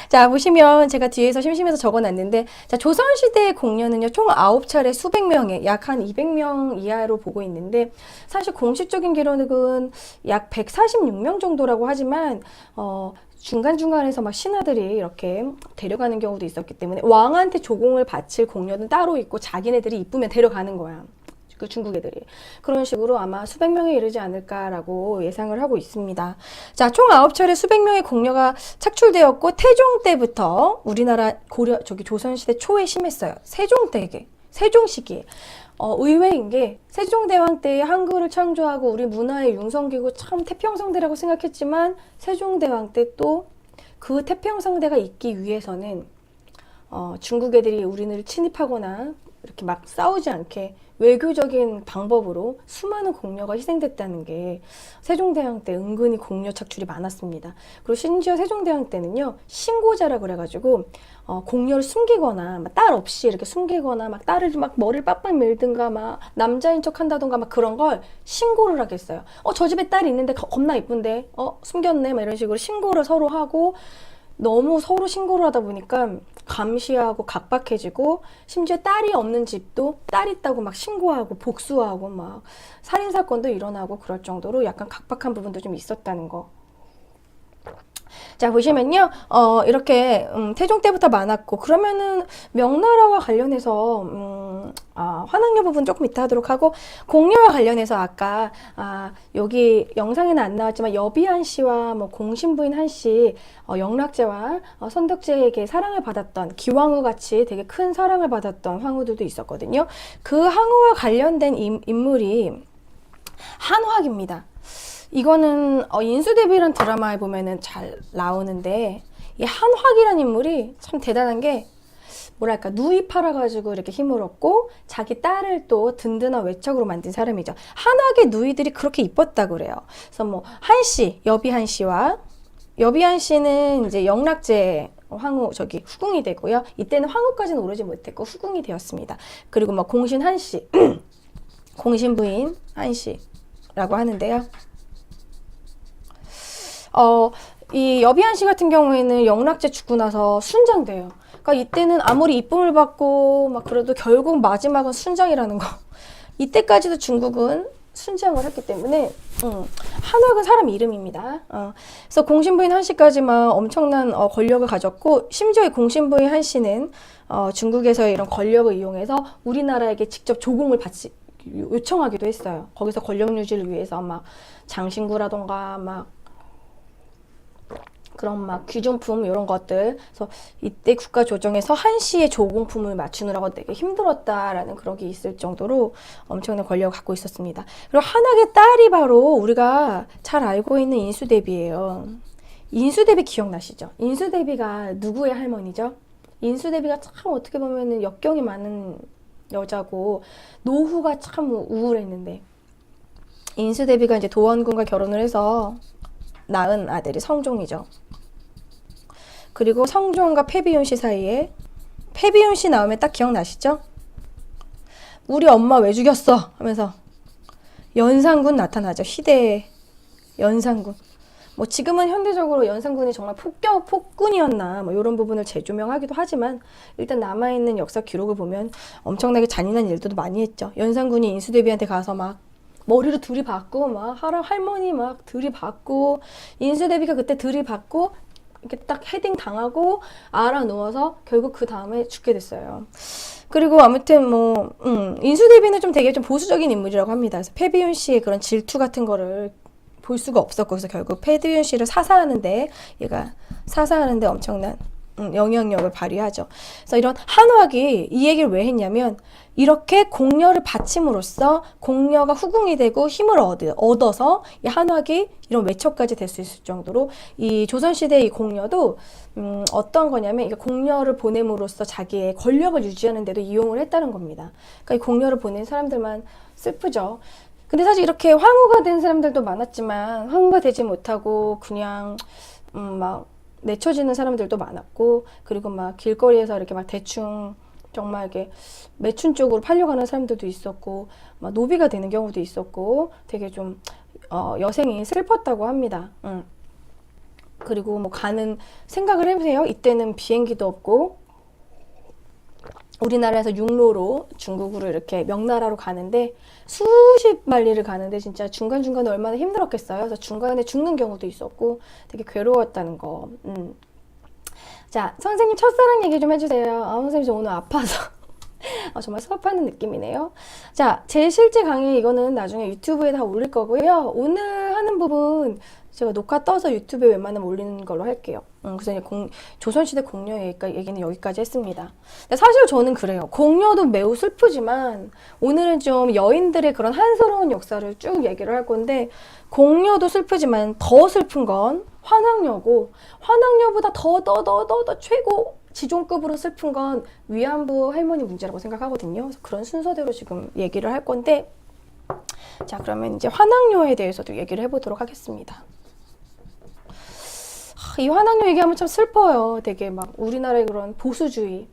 자, 보시면 제가 뒤에서 심심해서 적어놨는데 자, 조선시대의 공려는요 총 9차례 수백 명의 약 한 200명 이하로 보고 있는데 사실 공식적인 기록은 약 146명 정도라고 하지만 중간중간에서 막 신하들이 이렇게 데려가는 경우도 있었기 때문에 왕한테 조공을 바칠 공려는 따로 있고 자기네들이 이쁘면 데려가는 거야. 그 중국 애들이. 그런 식으로 아마 수백 명에 이르지 않을까라고 예상을 하고 있습니다. 자, 총 9차례 수백 명의 공려가 착출되었고 태종 때부터 우리나라 조선시대 초에 심했어요. 세종 시기에. 의외인 게 세종대왕 때 한글을 창조하고 우리 문화의 융성기고 참 태평성대라고 생각했지만 세종대왕 때 또 그 태평성대가 있기 위해서는 중국 애들이 우리를 침입하거나 이렇게 막 싸우지 않게 외교적인 방법으로 수많은 공녀가 희생됐다는 게 세종대왕 때 은근히 공녀 착출이 많았습니다. 그리고 심지어 세종대왕 때는요, 신고자라 그래가지고 공녀를 숨기거나 딸 없이 이렇게 숨기거나 막 딸을 막 머리를 빡빡 밀든가 막 남자인 척 한다던가 막 그런 걸 신고를 하겠어요. 저 집에 딸이 있는데 겁나 이쁜데 숨겼네 막 이런 식으로 신고를 서로 하고, 너무 서로 신고를 하다 보니까 감시하고 각박해지고, 심지어 딸이 없는 집도 딸 있다고 막 신고하고 복수하고 막 살인사건도 일어나고 그럴 정도로 약간 각박한 부분도 좀 있었다는 거. 자, 보시면요, 이렇게, 태종 때부터 많았고, 그러면은, 명나라와 관련해서, 환학녀 부분 조금 이따 하도록 하고, 공녀와 관련해서 아까, 여기 영상에는 안 나왔지만, 여비한 씨와 뭐 공신부인 한 씨, 영락제와 선덕제에게 사랑을 받았던, 기왕후 같이 되게 큰 사랑을 받았던 황후들도 있었거든요. 그 황후와 관련된 인물이 한화입니다. 이거는 인수대비란 드라마에 보면은 잘 나오는데, 이 한화기란 인물이 참 대단한 게, 뭐랄까, 누이 팔아가지고 이렇게 힘을 얻고 자기 딸을 또 든든한 외척으로 만든 사람이죠. 한화계 누이들이 그렇게 이뻤다 그래요. 그래서 뭐 한씨, 여비한 씨와, 여비한 씨는 이제 영락제 황후 후궁이 되고요. 이때는 황후까지는 오르지 못했고 후궁이 되었습니다. 그리고 뭐 공신 한씨, 공신부인 한씨라고 하는데요. 이 여비한 씨 같은 경우에는 영락제 죽고 나서 순장돼요. 그러니까 이때는 아무리 이쁨을 받고 막 그래도 결국 마지막은 순장이라는 거. 이때까지도 중국은 순장을 했기 때문에 한학은 사람 이름입니다. 그래서 공신부인 한 씨까지만 엄청난 권력을 가졌고, 심지어 이 공신부인 한 씨는 중국에서의 이런 권력을 이용해서 우리나라에게 직접 조공을 요청하기도 했어요. 거기서 권력 유지를 위해서 막 장신구라던가 막 그런 막 귀중품 이런 것들. 그래서 이때 국가 조정에서 한시의 조공품을 맞추느라고 되게 힘들었다라는 그런 게 있을 정도로 엄청난 권력을 갖고 있었습니다. 그리고 한학의 딸이 바로 우리가 잘 알고 있는 인수대비예요. 인수대비 기억나시죠? 인수대비가 누구의 할머니죠? 인수대비가 참 어떻게 보면은 역경이 많은 여자고 노후가 참 우울했는데, 인수대비가 이제 도원군과 결혼을 해서 낳은 아들이 성종이죠. 그리고 성종과 패비윤 씨 사이에, 패비윤 씨 나오면 딱 기억나시죠? 우리 엄마 왜 죽였어? 하면서 연산군 나타나죠. 희대의 연산군. 뭐 지금은 현대적으로 연산군이 정말 폭군이었나 뭐 이런 부분을 재조명하기도 하지만, 일단 남아있는 역사 기록을 보면 엄청나게 잔인한 일들도 많이 했죠. 연산군이 인수대비한테 가서 막 머리를 들이받고 막 할머니 막 들이받고, 인수대비가 그때 들이받고 이렇게 딱 헤딩 당하고 알아 누워서 결국 그 다음에 죽게 됐어요. 그리고 아무튼 뭐 인수대비는 좀 되게 좀 보수적인 인물이라고 합니다. 그래서 패비윤 씨의 그런 질투 같은 거를 볼 수가 없었고, 그래서 결국 패비윤 씨를 사사하는데, 얘가 사사하는데 엄청난 영향력을 발휘하죠. 그래서 이런 한학이 이 얘기를 왜 했냐면, 이렇게 공녀를 바침으로써 공녀가 후궁이 되고 힘을 얻어서 이 한학이 이런 외척까지 될 수 있을 정도로, 이 조선시대의 이 공녀도 어떤 거냐면, 공녀를 보냄으로써 자기의 권력을 유지하는 데도 이용을 했다는 겁니다. 그러니까 이 공녀를 보낸 사람들만 슬프죠. 근데 사실 이렇게 황후가 된 사람들도 많았지만, 황후가 되지 못하고 그냥 막 내쳐지는 사람들도 많았고, 그리고 막 길거리에서 이렇게 막 대충 정말 이렇게 매춘 쪽으로 팔려가는 사람들도 있었고, 막 노비가 되는 경우도 있었고, 되게 좀 여생이 슬펐다고 합니다. 그리고 뭐 가는 생각을 해보세요. 이때는 비행기도 없고, 우리나라에서 육로로 중국으로 이렇게 명나라로 가는데 수십 마리를 가는데 진짜 중간중간에 얼마나 힘들었겠어요. 그래서 중간에 죽는 경우도 있었고 되게 괴로웠다는 거. 자, 선생님 첫사랑 얘기 좀 해주세요. 선생님 저 오늘 아파서 정말 수업하는 느낌이네요. 자, 제 실제 강의 이거는 나중에 유튜브에 다 올릴 거고요. 오늘 하는 부분 제가 녹화 떠서 유튜브에 웬만하면 올리는 걸로 할게요. 그래서 이제 조선시대 공녀 얘기는 여기까지 했습니다. 근데 사실 저는 그래요. 공녀도 매우 슬프지만 오늘은 좀 여인들의 그런 한스러운 역사를 쭉 얘기를 할 건데, 공녀도 슬프지만 더 슬픈 건 환학녀고, 환학녀보다 더 최고 지존급으로 슬픈 건 위안부 할머니 문제라고 생각하거든요. 그래서 그런 순서대로 지금 얘기를 할 건데, 자, 그러면 이제 환학료에 대해서도 얘기를 해보도록 하겠습니다. 이 환학료 얘기하면 참 슬퍼요. 되게 막 우리나라의 그런 보수주의,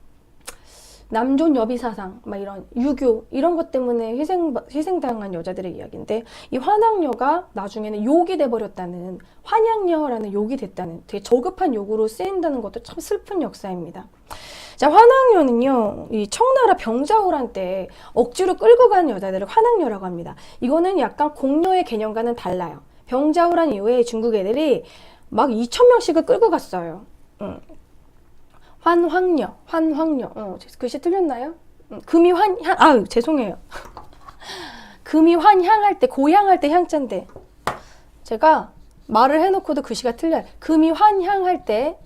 남존 여비 사상, 막 이런 유교 이런 것 때문에 희생당한 여자들의 이야기인데, 이 환학녀가 나중에는 욕이 돼버렸다는, 환양녀라는 욕이 됐다는, 되게 저급한 욕으로 쓰인다는 것도 참 슬픈 역사입니다. 자, 환학녀는요, 이 청나라 병자호란 때 억지로 끌고 가는 여자들을 환학녀라고 합니다. 이거는 약간 공녀의 개념과는 달라요. 병자호란 이후에 중국 애들이 막 2,000명씩을 끌고 갔어요. 환황녀. 글씨 틀렸나요? 금이 환향, 아유, 죄송해요. 금이 환향할 때, 고향할 때 향자인데, 제가 말을 해놓고도 글씨가 틀려요. 금이 환향할 때,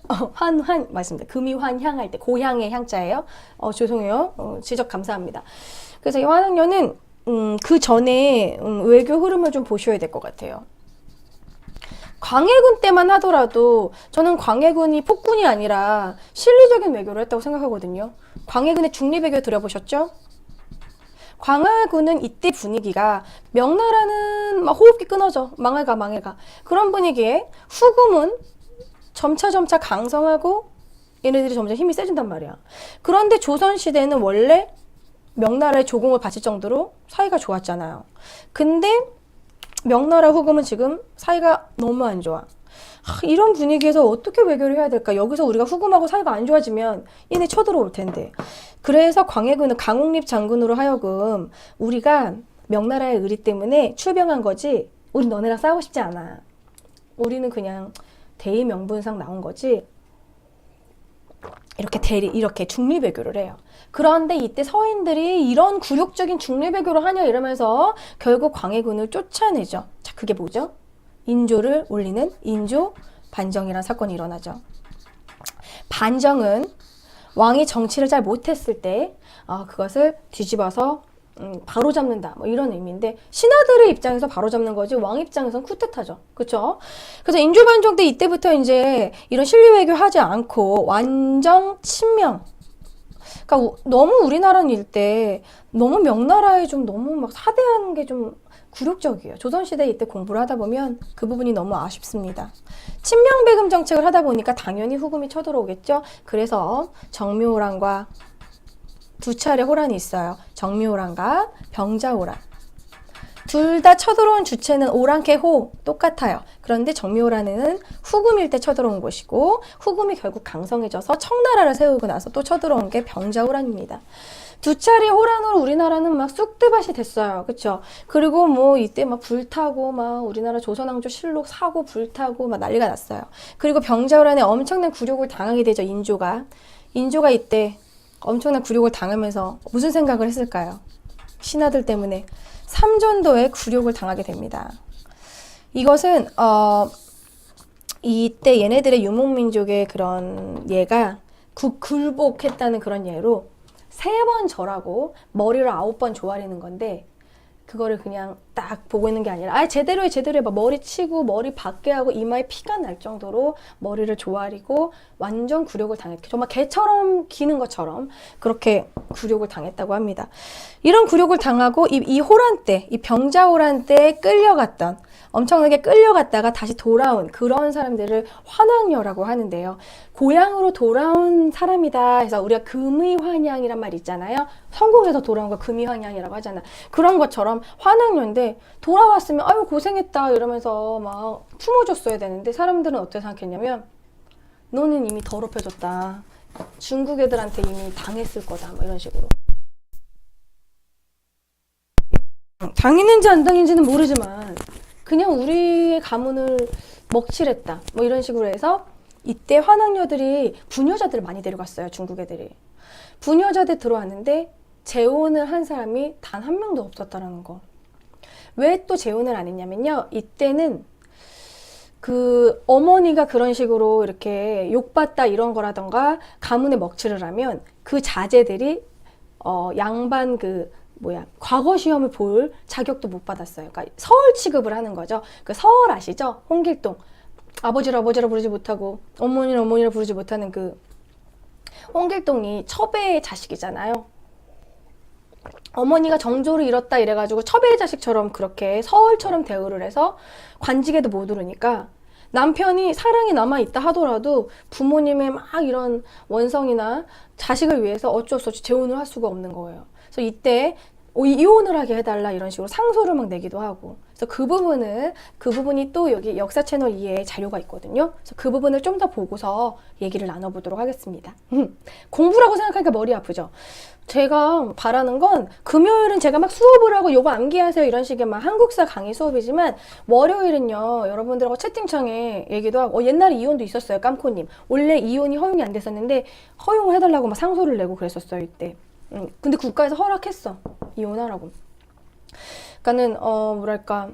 맞습니다. 금이 환향할 때, 고향의 향자예요. 죄송해요. 지적 감사합니다. 그래서 이 환황녀는, 그 전에, 외교 흐름을 좀 보셔야 될 것 같아요. 광해군 때만 하더라도 저는 광해군이 폭군이 아니라 실리적인 외교를 했다고 생각하거든요. 광해군의 중립외교 들어보셨죠? 광해군은 이때 분위기가, 명나라는 막 호흡기 끊어져. 망해가. 그런 분위기에 후금은 점차 강성하고 얘네들이 점점 힘이 세진단 말이야. 그런데 조선시대는 원래 명나라의 조공을 바칠 정도로 사이가 좋았잖아요. 근데 명나라 후금은 지금 사이가 너무 안 좋아. 이런 분위기에서 어떻게 외교를 해야 될까? 여기서 우리가 후금하고 사이가 안 좋아지면 얘네 쳐들어올 텐데. 그래서 광해군은 강옥립 장군으로 하여금, 우리가 명나라의 의리 때문에 출병한 거지, 우리 너네랑 싸우고 싶지 않아. 우리는 그냥 대의 명분상 나온 거지. 이렇게 중립외교를 해요. 그런데 이때 서인들이 이런 굴욕적인 중립외교를 하냐 이러면서 결국 광해군을 쫓아내죠. 자, 그게 뭐죠? 인조를 올리는 인조 반정이라는 사건이 일어나죠. 반정은 왕이 정치를 잘 못했을 때 그것을 뒤집어서 바로 잡는다, 뭐 이런 의미인데, 신하들의 입장에서 바로 잡는 거지 왕 입장에서는 쿠데타죠. 그쵸? 그래서 인조반정 때 이때부터 이제 이런 실리외교 하지 않고 완전 친명. 그러니까 너무 우리나라는 일때 너무 명나라에 좀 너무 막 사대한 게 좀 굴욕적이에요. 조선시대 이때 공부를 하다 보면 그 부분이 너무 아쉽습니다. 친명배금 정책을 하다 보니까 당연히 후금이 쳐들어오겠죠. 그래서 정묘호란과 두 차례 호란이 있어요. 정묘호란과 병자호란. 둘 다 쳐들어온 주체는 오랑캐호 똑같아요. 그런데 정묘호란은 후금일 때 쳐들어온 것이고, 후금이 결국 강성해져서 청나라를 세우고 나서 또 쳐들어온 게 병자호란입니다. 두 차례 호란으로 우리나라는 막 쑥대밭이 됐어요. 그쵸? 그리고 뭐 이때 막 불타고, 막 우리나라 조선왕조 실록 사고 불타고 막 난리가 났어요. 그리고 병자호란에 엄청난 굴욕을 당하게 되죠. 인조가 이때 엄청난 굴욕을 당하면서 무슨 생각을 했을까요? 신하들 때문에 삼전도에 굴욕을 당하게 됩니다. 이것은 이때 얘네들의 유목민족의 그런 예가 굴복했다는 그런 예로 3번 절하고 머리를 9번 조아리는 건데, 그거를 그냥 딱 보고 있는 게 아니라 제대로 해 막 머리 치고 머리 밖에 하고 이마에 피가 날 정도로 머리를 조아리고 완전 굴욕을 당했고, 정말 개처럼 기는 것처럼 그렇게 굴욕을 당했다고 합니다. 이런 굴욕을 당하고 이 호란 때, 이 병자호란 때 끌려갔던, 엄청나게 끌려갔다가 다시 돌아온 그런 사람들을 환황녀라고 하는데요. 고향으로 돌아온 사람이다 해서 우리가 금의환양이란 말 있잖아요. 성공해서 돌아온 거 금의환양이라고 하잖아. 그런 것처럼 환황녀인데, 돌아왔으면 아유 고생했다 이러면서 막 품어줬어야 되는데, 사람들은 어떻게 생각했냐면, 너는 이미 더럽혀졌다. 중국 애들한테 이미 당했을 거다. 뭐 이런 식으로. 당했는지 안 당했는지는 모르지만 그냥 우리의 가문을 먹칠했다. 뭐 이런 식으로 해서 이때 환황녀들이 부녀자들을 많이 데려갔어요. 중국 애들이. 부녀자들 들어왔는데 재혼을 한 사람이 단 한 명도 없었다라는 거. 왜 또 재혼을 안 했냐면요. 이때는 그 어머니가 그런 식으로 이렇게 욕받다 이런 거라던가 가문에 먹칠을 하면 그 자제들이 양반 과거 시험을 볼 자격도 못 받았어요. 그러니까 서울 취급을 하는 거죠. 그 서울 아시죠? 홍길동. 아버지를 아버지라 부르지 못하고 어머니를 어머니라 부르지 못하는 그 홍길동이 첩의 자식이잖아요. 어머니가 정조를 잃었다 이래가지고 첩의 자식처럼 그렇게 서울처럼 대우를 해서 관직에도 못 오르니까 남편이 사랑이 남아있다 하더라도 부모님의 막 이런 원성이나 자식을 위해서 어쩔 수 없이 재혼을 할 수가 없는 거예요. 그래서 이때 이혼을 하게 해달라 이런 식으로 상소를 막 내기도 하고. 그래서 그 부분이 또 여기 역사 채널 2에 자료가 있거든요. 그래서 그 부분을 좀 더 보고서 얘기를 나눠보도록 하겠습니다. 공부라고 생각하니까 머리 아프죠? 제가 바라는 건 금요일은 제가 막 수업을 하고 요거 암기하세요 이런 식의 막 한국사 강의 수업이지만 월요일은요 여러분들하고 채팅창에 얘기도 하고 옛날에 이혼도 있었어요. 깜코님 원래 이혼이 허용이 안 됐었는데 허용을 해달라고 막 상소를 내고 그랬었어요 이때. 근데 국가에서 허락했어 이혼하라고. 그러니까는 뭐랄까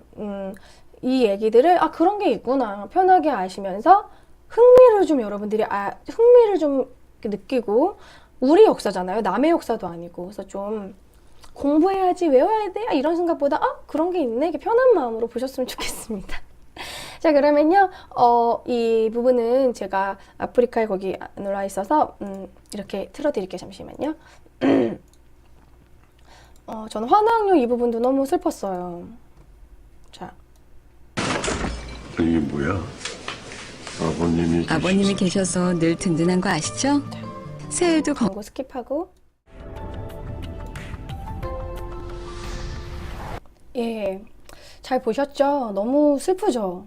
이 얘기들을 그런 게 있구나 편하게 아시면서 흥미를 좀 여러분들이 흥미를 좀 느끼고 우리 역사잖아요. 남의 역사도 아니고. 그래서 좀 공부해야지 외워야 돼 이런 생각보다 그런 게 있네 이렇게 편한 마음으로 보셨으면 좋겠습니다. 자 그러면요 이 부분은 제가 아프리카에 거기 놀러 있어서 이렇게 틀어드릴게요. 잠시만요. 저는 환왕료 이 부분도 너무 슬펐어요. 자 이게 뭐야? 아버님이 계셔서 늘 든든한 거 아시죠? 새해에도 광고 스킵하고 잘 보셨죠? 너무 슬프죠?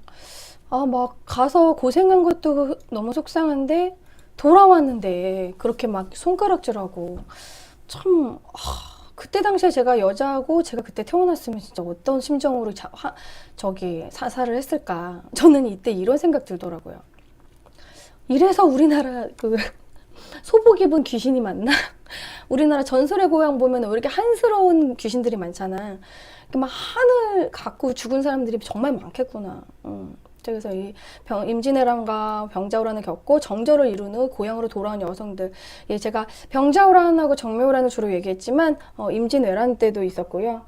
막 가서 고생한 것도 너무 속상한데 돌아왔는데 그렇게 막 손가락질하고 참 그때 당시에 제가 여자고 제가 그때 태어났으면 진짜 어떤 심정으로 사살을 했을까 저는 이때 이런 생각 들더라고요. 이래서 우리나라 소복 입은 귀신이 많나? 우리나라 전설의 고향 보면 왜 이렇게 한스러운 귀신들이 많잖아. 막 한을 갖고 죽은 사람들이 정말 많겠구나. 그래서 이 임진왜란과 병자호란을 겪고 정절을 이룬 후 고향으로 돌아온 여성들. 제가 병자호란하고 정묘호란을 주로 얘기했지만 임진왜란 때도 있었고요.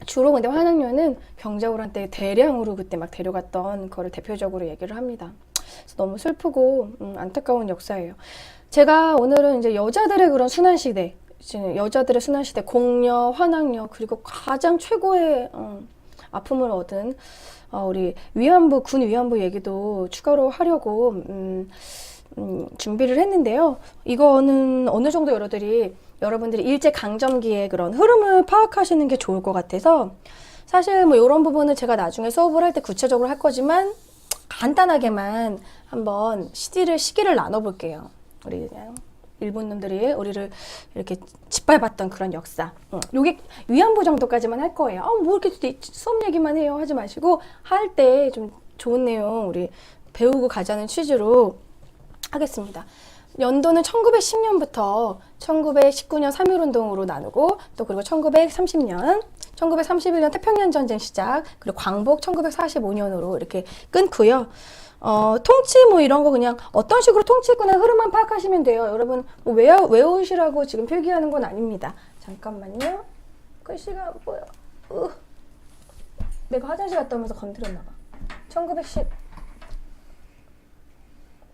주로 근데 환양료는 병자호란 때 대량으로 그때 막 데려갔던 거를 대표적으로 얘기를 합니다. 그래서 너무 슬프고 안타까운 역사예요. 제가 오늘은 이제 여자들의 그런 순환시대, 공녀, 환양녀 그리고 가장 최고의 아픔을 얻은 우리 위안부, 군 위안부 얘기도 추가로 하려고 준비를 했는데요. 이거는 어느 정도 여러분들이 일제강점기의 그런 흐름을 파악하시는 게 좋을 것 같아서 사실 뭐 이런 부분은 제가 나중에 수업을 할 때 구체적으로 할 거지만 간단하게만 한번 시기를 나눠볼게요. 우리 그냥 일본 놈들이 우리를 이렇게 짓밟았던 그런 역사. 요게 위안부 정도까지만 할 거예요. 뭐 이렇게 수업 얘기만 해요 하지 마시고 할 때 좀 좋은 내용 우리 배우고 가자는 취지로 하겠습니다. 연도는 1910년부터 1919년 3.1운동으로 나누고 또 그리고 1930년 1931년 태평양 전쟁 시작 그리고 광복 1945년으로 이렇게 끊고요. 통치 뭐 이런 거 그냥 어떤 식으로 통치했구나 흐름만 파악하시면 돼요. 여러분 뭐 외우시라고 지금 필기하는 건 아닙니다. 잠깐만요. 글씨가 안 보여. 내가 화장실 갔다 오면서 건드렸나 봐. 1910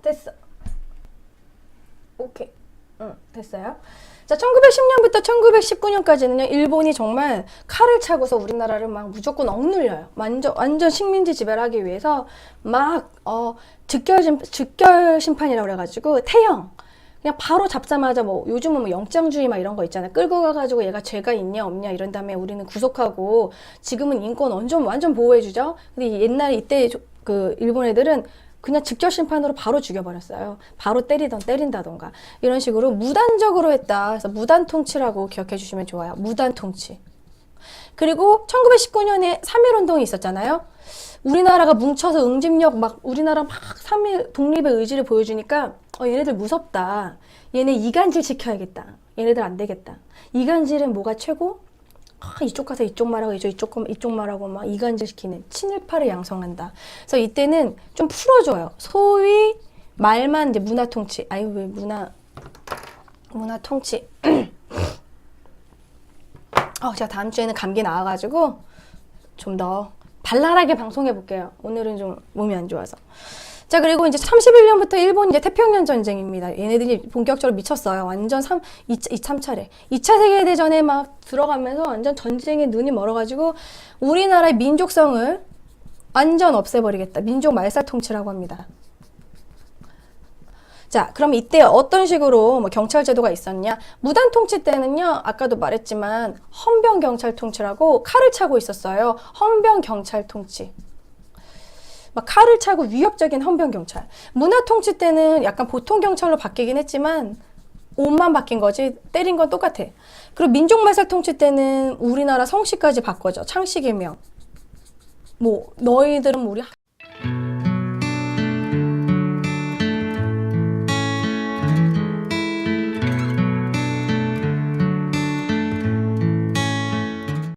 됐어. 오케이. 됐어요. 자, 1910년부터 1919년까지는요, 일본이 정말 칼을 차고서 우리나라를 막 무조건 억눌려요. 완전 식민지 지배를 하기 위해서 막, 즉결 심판이라고 그래가지고, 태형. 그냥 바로 잡자마자 뭐, 요즘은 뭐 영장주의 막 이런 거 있잖아요. 끌고 가가지고 얘가 죄가 있냐, 없냐, 이런 다음에 우리는 구속하고, 지금은 인권 완전 보호해주죠? 근데 옛날에 이때 일본 애들은 그냥 직결 심판으로 바로 죽여버렸어요. 바로 때린다던가. 이런 식으로 무단적으로 했다. 그래서 무단 통치라고 기억해 주시면 좋아요. 무단 통치. 그리고 1919년에 3.1운동이 있었잖아요. 우리나라가 뭉쳐서 응집력 우리나라 3.1 독립의 의지를 보여주니까 얘네들 무섭다. 얘네 이간질 시켜야겠다. 얘네들 안 되겠다. 이간질은 뭐가 최고? 이쪽 가서 이쪽 말하고 이쪽 말하고 막 이간질 시키는 친일파를 양성한다. 그래서 이때는 좀 풀어줘요. 소위 말만 이제 문화 통치. 왜 문화 통치. 제가 다음 주에는 감기 나와가지고 좀 더 발랄하게 방송해 볼게요. 오늘은 좀 몸이 안 좋아서. 자, 그리고 이제 31년부터 일본 이제 태평양 전쟁입니다. 얘네들이 본격적으로 미쳤어요. 완전 3차례. 2차 세계대전에 막 들어가면서 완전 전쟁에 눈이 멀어가지고 우리나라의 민족성을 완전 없애버리겠다. 민족 말살 통치라고 합니다. 자, 그럼 이때 어떤 식으로 뭐 경찰 제도가 있었냐? 무단 통치 때는요, 아까도 말했지만 헌병 경찰 통치라고 칼을 차고 있었어요. 헌병 경찰 통치. 막 칼을 차고 위협적인 헌병 경찰. 문화 통치 때는 약간 보통 경찰로 바뀌긴 했지만 옷만 바뀐 거지 때린 건 똑같아. 그리고 민족 말살 통치 때는 우리나라 성씨까지 바꿔줘. 창씨개명. 뭐 너희들은 우리